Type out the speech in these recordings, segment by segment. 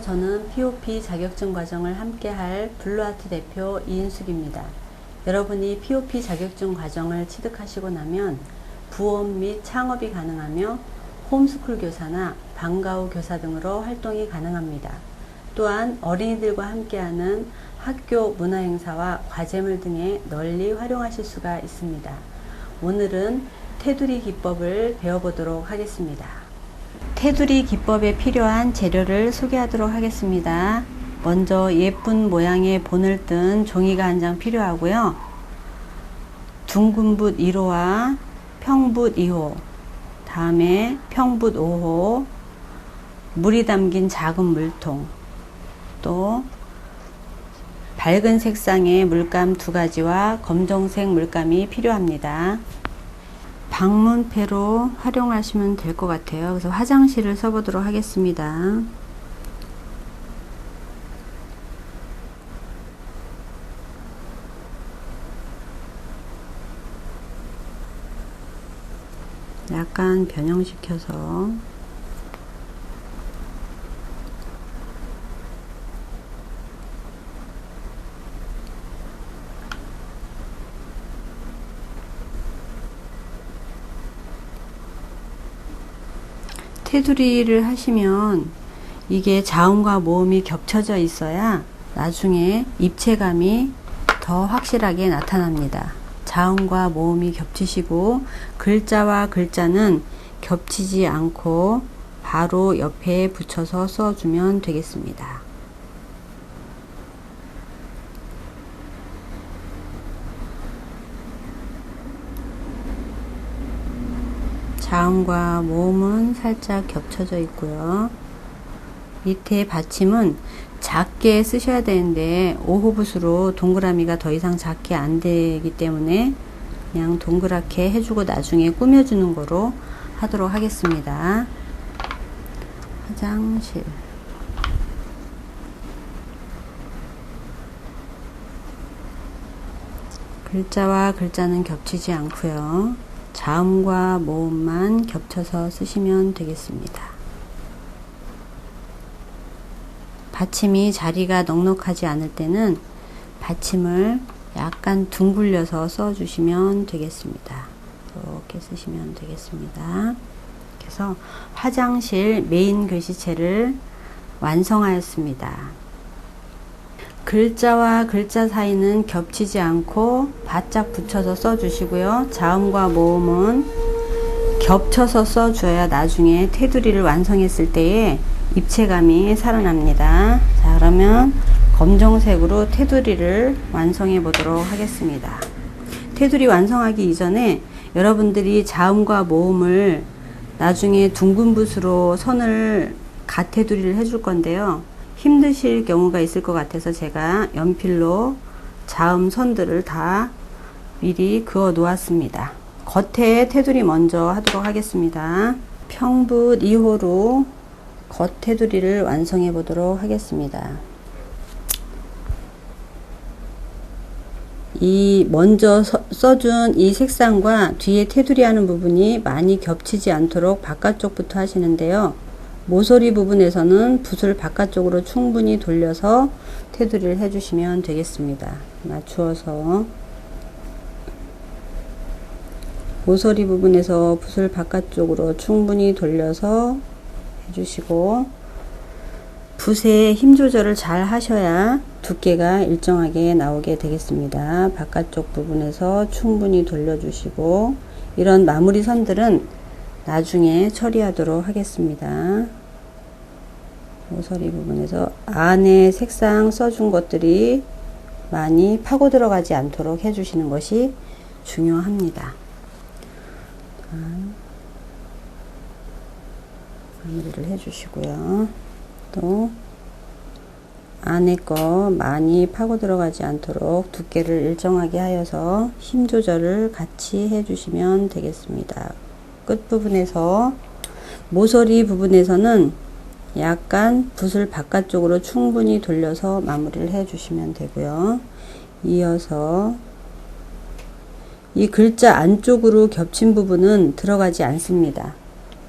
저는 POP 자격증 과정을 함께할 블루아트 대표 이인숙입니다. 여러분이 POP 자격증 과정을 취득하시고 나면 부업 및 창업이 가능하며 홈스쿨 교사나 방과후 교사 등으로 활동이 가능합니다. 또한 어린이들과 함께하는 학교 문화행사와 과제물 등에 널리 활용하실 수가 있습니다. 오늘은 테두리 기법을 배워보도록 하겠습니다. 테두리 기법에 필요한 재료를 소개하도록 하겠습니다. 먼저 예쁜 모양의 본을 뜬 종이가 한 장 필요하고요. 둥근 붓 1호와 평붓 2호, 다음에 평붓 5호, 물이 담긴 작은 물통, 또 밝은 색상의 물감 2가지와 검정색 물감이 필요합니다. 방문패로 활용하시면 될 것 같아요. 그래서 화장실을 써보도록 하겠습니다. 약간 변형시켜서 테두리를 하시면 이게 자음과 모음이 겹쳐져 있어야 나중에 입체감이 더 확실하게 나타납니다. 자음과 모음이 겹치시고 글자와 글자는 겹치지 않고 바로 옆에 붙여서 써주면 되겠습니다. 자음과 모음은 살짝 겹쳐져 있고요. 밑에 받침은 작게 쓰셔야 되는데 5호 붓으로 동그라미가 더 이상 작게 안 되기 때문에 그냥 동그랗게 해주고 나중에 꾸며주는 거로 하도록 하겠습니다. 화장실, 글자와 글자는 겹치지 않고요. 자음과 모음만 겹쳐서 쓰시면 되겠습니다. 받침이 자리가 넉넉하지 않을 때는 받침을 약간 둥글려서 써주시면 되겠습니다. 이렇게 쓰시면 되겠습니다. 그래서 화장실 메인 글씨체를 완성하였습니다. 글자와 글자 사이는 겹치지 않고 바짝 붙여서 써주시고요. 자음과 모음은 겹쳐서 써줘야 나중에 테두리를 완성했을 때에 입체감이 살아납니다. 자, 그러면 검정색으로 테두리를 완성해 보도록 하겠습니다. 테두리 완성하기 이전에 여러분들이 자음과 모음을 나중에 둥근 붓으로 선을 가테두리를 해줄 건데요. 힘드실 경우가 있을 것 같아서 제가 연필로 자음 선들을 다 미리 그어 놓았습니다. 겉에 테두리 먼저 하도록 하겠습니다. 평붓 2호로 겉 테두리를 완성해 보도록 하겠습니다. 이 먼저 써준 이 색상과 뒤에 테두리 하는 부분이 많이 겹치지 않도록 바깥쪽부터 하시는데요. 모서리 부분에서는 붓을 바깥쪽으로 충분히 돌려서 테두리를 해주시면 되겠습니다. 맞추어서 모서리 부분에서 붓을 바깥쪽으로 충분히 돌려서 해주시고, 붓의 힘 조절을 잘 하셔야 두께가 일정하게 나오게 되겠습니다. 바깥쪽 부분에서 충분히 돌려주시고, 이런 마무리 선들은 나중에 처리하도록 하겠습니다. 모서리 부분에서 안에 색상 써준 것들이 많이 파고 들어가지 않도록 해주시는 것이 중요합니다. 마무리를 해주시고요. 또 안에 거 많이 파고 들어가지 않도록 두께를 일정하게 하여서 힘 조절을 같이 해주시면 되겠습니다. 끝부분에서 모서리 부분에서는 약간 붓을 바깥쪽으로 충분히 돌려서 마무리를 해 주시면 되고요. 이어서 이 글자 안쪽으로 겹친 부분은 들어가지 않습니다.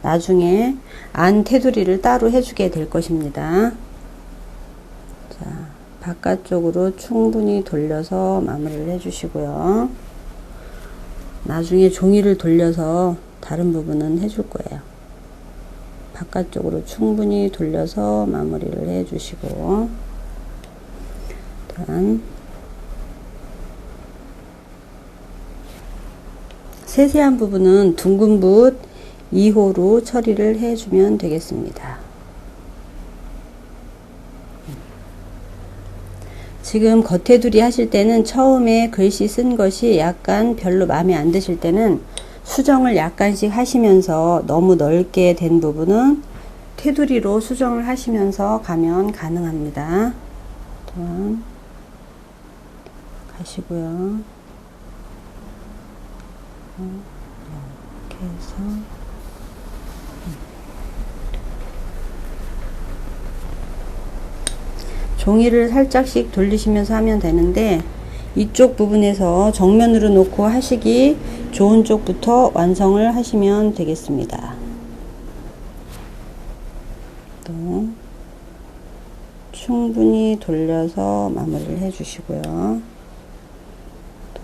나중에 안 테두리를 따로 해주게 될 것입니다. 바깥쪽으로 충분히 돌려서 마무리를 해주시고요. 나중에 종이를 돌려서 다른 부분은 해줄 거예요. 바깥쪽으로 충분히 돌려서 마무리를 해주시고, 일단 세세한 부분은 둥근 붓 2호로 처리를 해주면 되겠습니다. 지금 겉테두리 하실 때는 처음에 글씨 쓴 것이 약간 별로 마음에 안 드실 때는 수정을 약간씩 하시면서 너무 넓게 된 부분은 테두리로 수정을 하시면서 가면 가능합니다. 또한 가시고요. 이렇게 해서 종이를 살짝씩 돌리시면서 하면 되는데, 이쪽 부분에서 정면으로 놓고 하시기 좋은 쪽부터 완성을 하시면 되겠습니다. 또 충분히 돌려서 마무리를 해 주시고요. 또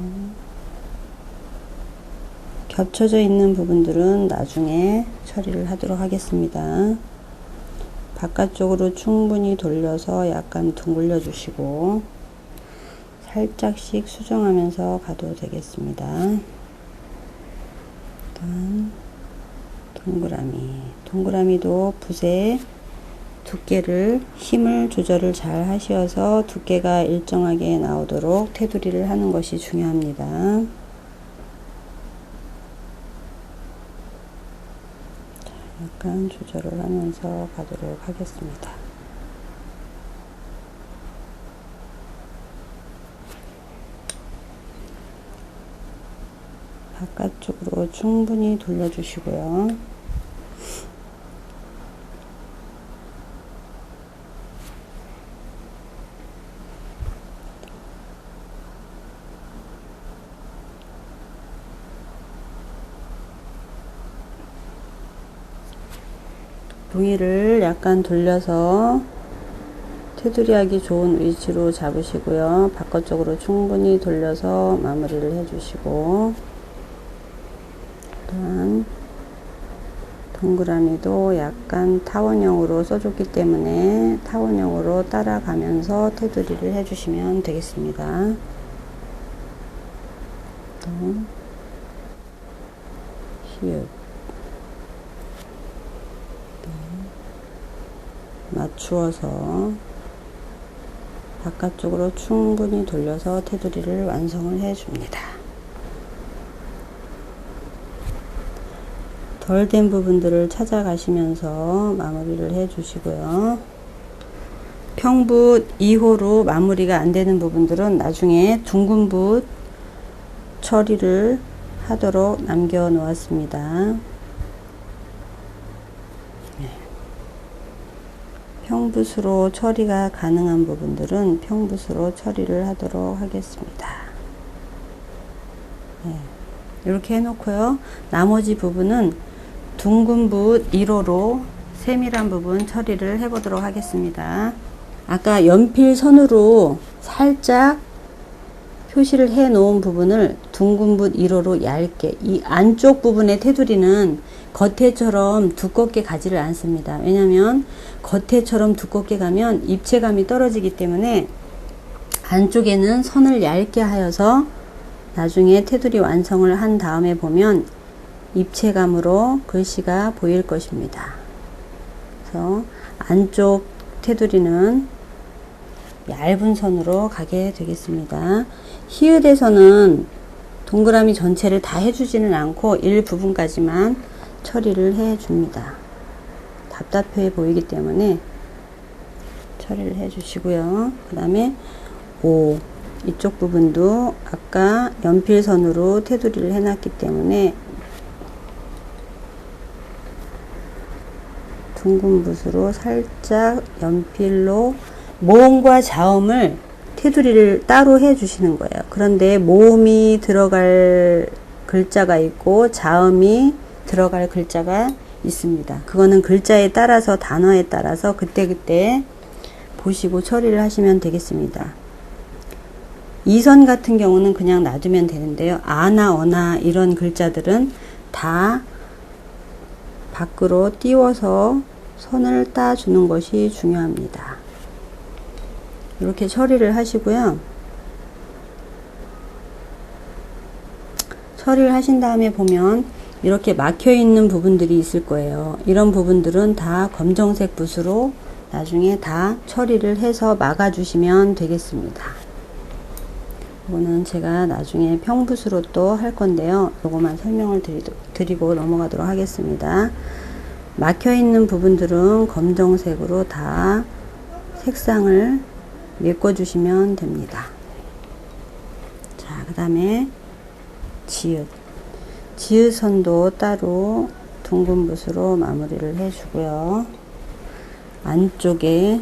겹쳐져 있는 부분들은 나중에 처리를 하도록 하겠습니다. 바깥쪽으로 충분히 돌려서 약간 둥글려 주시고 살짝씩 수정하면서 가도 되겠습니다. 일단 동그라미도 붓의 두께를 힘을 조절을 잘 하셔서 두께가 일정하게 나오도록 테두리를 하는 것이 중요합니다. 약간 조절을 하면서 가도록 하겠습니다. 바깥쪽으로 충분히 돌려주시고요. 종이를 약간 돌려서 테두리 하기 좋은 위치로 잡으시고요. 바깥쪽으로 충분히 돌려서 마무리를 해주시고, 또한 동그라미도 약간 타원형으로 써줬기 때문에 타원형으로 따라가면서 테두리를 해주시면 되겠습니다. 또 히읗 맞추어서 바깥쪽으로 충분히 돌려서 테두리를 완성을 해 줍니다. 덜 된 부분들을 찾아가시면서 마무리를 해 주시고요. 평붓 2호로 마무리가 안 되는 부분들은 나중에 둥근 붓 처리를 하도록 남겨 놓았습니다. 평붓으로 처리가 가능한 부분들은 평붓으로 처리를 하도록 하겠습니다. 네, 이렇게 해놓고요. 나머지 부분은 둥근 붓 1호로 세밀한 부분 처리를 해보도록 하겠습니다. 아까 연필 선으로 살짝 표시를 해 놓은 부분을 둥근 붓 1호로 얇게, 이 안쪽 부분의 테두리는 겉에처럼 두껍게 가지를 않습니다. 왜냐하면 겉에처럼 두껍게 가면 입체감이 떨어지기 때문에 안쪽에는 선을 얇게 하여서 나중에 테두리 완성을 한 다음에 보면 입체감으로 글씨가 보일 것입니다. 그래서 안쪽 테두리는 얇은 선으로 가게 되겠습니다. 히읗에서는 동그라미 전체를 다 해주지는 않고 일부분까지만 처리를 해 줍니다. 답답해 보이기 때문에 처리를 해 주시고요. 그 다음에 O 이쪽 부분도 아까 연필선으로 테두리를 해 놨기 때문에 둥근 붓으로 살짝 연필로 모음과 자음을 테두리를 따로 해 주시는 거예요. 그런데 모음이 들어갈 글자가 있고 자음이 들어갈 글자가 있습니다. 그거는 글자에 따라서 단어에 따라서 그때그때 보시고 처리를 하시면 되겠습니다. 이 선 같은 경우는 그냥 놔두면 되는데요. 아나 어나 이런 글자들은 다 밖으로 띄워서 선을 따주는 것이 중요합니다. 이렇게 처리를 하시고요. 처리를 하신 다음에 보면 이렇게 막혀 있는 부분들이 있을 거예요. 이런 부분들은 다 검정색 붓으로 나중에 다 처리를 해서 막아 주시면 되겠습니다. 이거는 제가 나중에 평붓으로 또 할 건데요. 요거만 설명을 드리고 넘어가도록 하겠습니다. 막혀 있는 부분들은 검정색으로 다 색상을 메꿔 주시면 됩니다. 자, 그 다음에 지읒 선도 따로 둥근 붓으로 마무리를 해 주고요. 안쪽에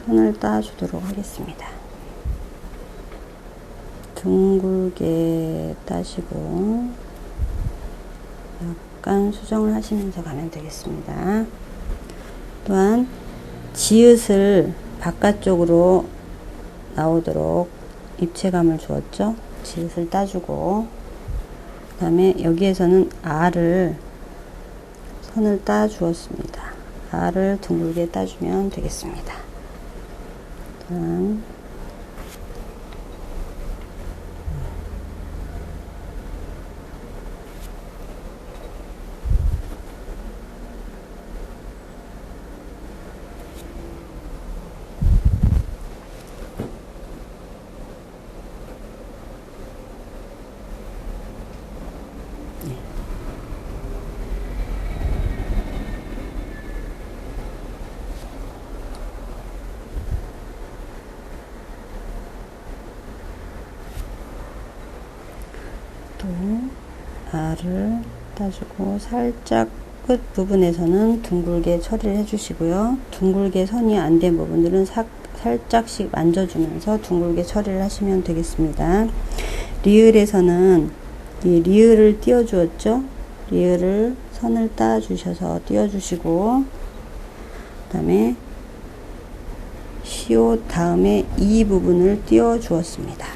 선을 따 주도록 하겠습니다. 둥글게 따시고 약간 수정을 하시면서 가면 되겠습니다. 또한 지읒을 바깥쪽으로 나오도록 입체감을 주었죠. 지읒을 따주고 그 다음에 여기에서는 R을 선을 따 주었습니다. R을 둥글게 따주면 되겠습니다. 다음 또 R을 따주고 살짝 끝 부분에서는 둥글게 처리를 해주시고요. 둥글게 선이 안 된 부분들은 살짝씩 만져주면서 둥글게 처리를 하시면 되겠습니다. 리을에서는 이 리을을 띄워 주었죠. 리을을 선을 따 주셔서 띄워 주시고 그 다음에 시옷 다음에 이 부분을 띄워 주었습니다.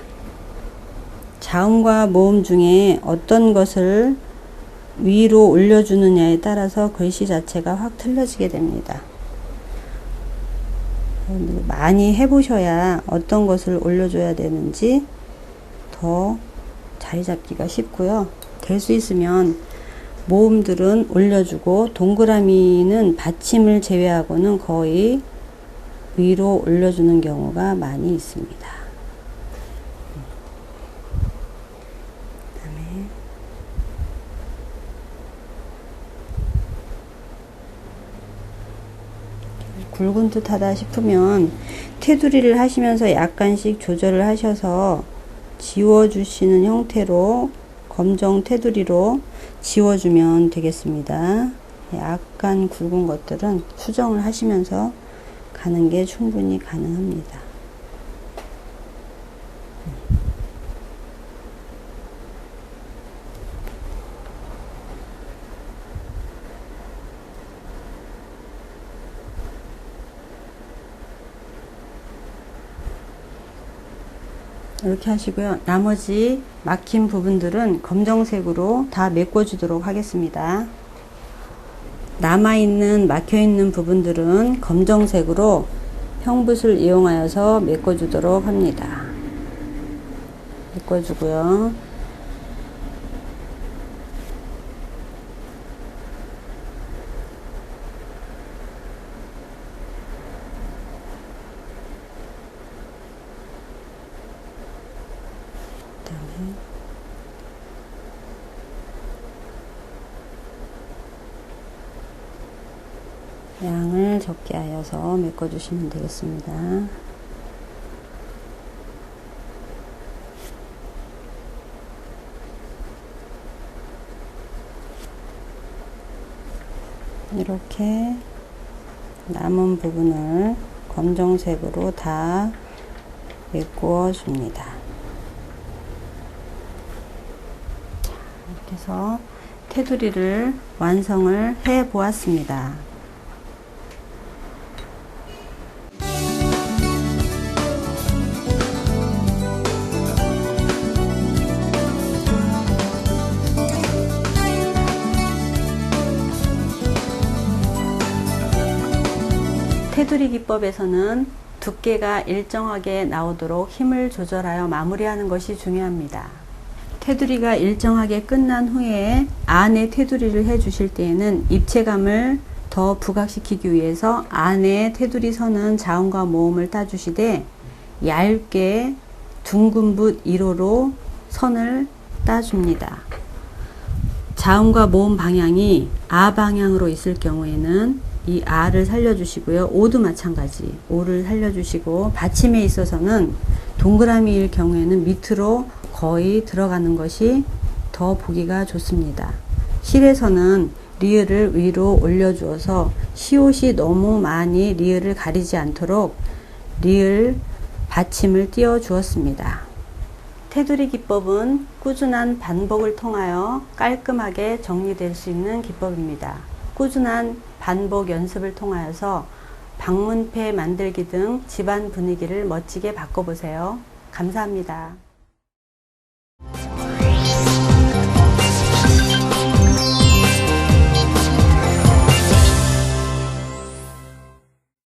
자음과 모음 중에 어떤 것을 위로 올려주느냐에 따라서 글씨 자체가 확 틀려지게 됩니다. 많이 해보셔야 어떤 것을 올려줘야 되는지 더 자리 잡기가 쉽고요. 될 수 있으면 모음들은 올려주고 동그라미는 받침을 제외하고는 거의 위로 올려주는 경우가 많이 있습니다. 그다음에 굵은 듯 하다 싶으면 테두리를 하시면서 약간씩 조절을 하셔서 지워주시는 형태로 검정 테두리로 지워주면 되겠습니다. 약간 굵은 것들은 수정을 하시면서 가는 게 충분히 가능합니다. 이렇게 하시고요. 나머지 막힌 부분들은 검정색으로 다 메꿔주도록 하겠습니다. 남아있는 막혀있는 부분들은 검정색으로 평붓을 이용하여서 메꿔주도록 합니다. 메꿔주고요. 양을 적게 하여서 메꿔주시면 되겠습니다. 이렇게 남은 부분을 검정색으로 다 메꿔 줍니다. 이렇게 해서 테두리를 완성을 해 보았습니다. 테두리 기법에서는 두께가 일정하게 나오도록 힘을 조절하여 마무리하는 것이 중요합니다. 테두리가 일정하게 끝난 후에 안에 테두리를 해 주실 때에는 입체감을 더 부각시키기 위해서 안에 테두리 선은 자음과 모음을 따주시되 얇게 둥근 붓 1호로 선을 따줍니다. 자음과 모음 방향이 아 방향으로 있을 경우에는 이 아를 살려주시고요. 오도 마찬가지 오를 살려주시고, 받침에 있어서는 동그라미일 경우에는 밑으로 거의 들어가는 것이 더 보기가 좋습니다. 실에서는 리을을 위로 올려주어서 시옷이 너무 많이 리을을 가리지 않도록 리을 받침을 띄워 주었습니다. 테두리 기법은 꾸준한 반복을 통하여 깔끔하게 정리될 수 있는 기법입니다. 꾸준한 반복 연습을 통하여서 방문패 만들기 등 집안 분위기를 멋지게 바꿔보세요. 감사합니다.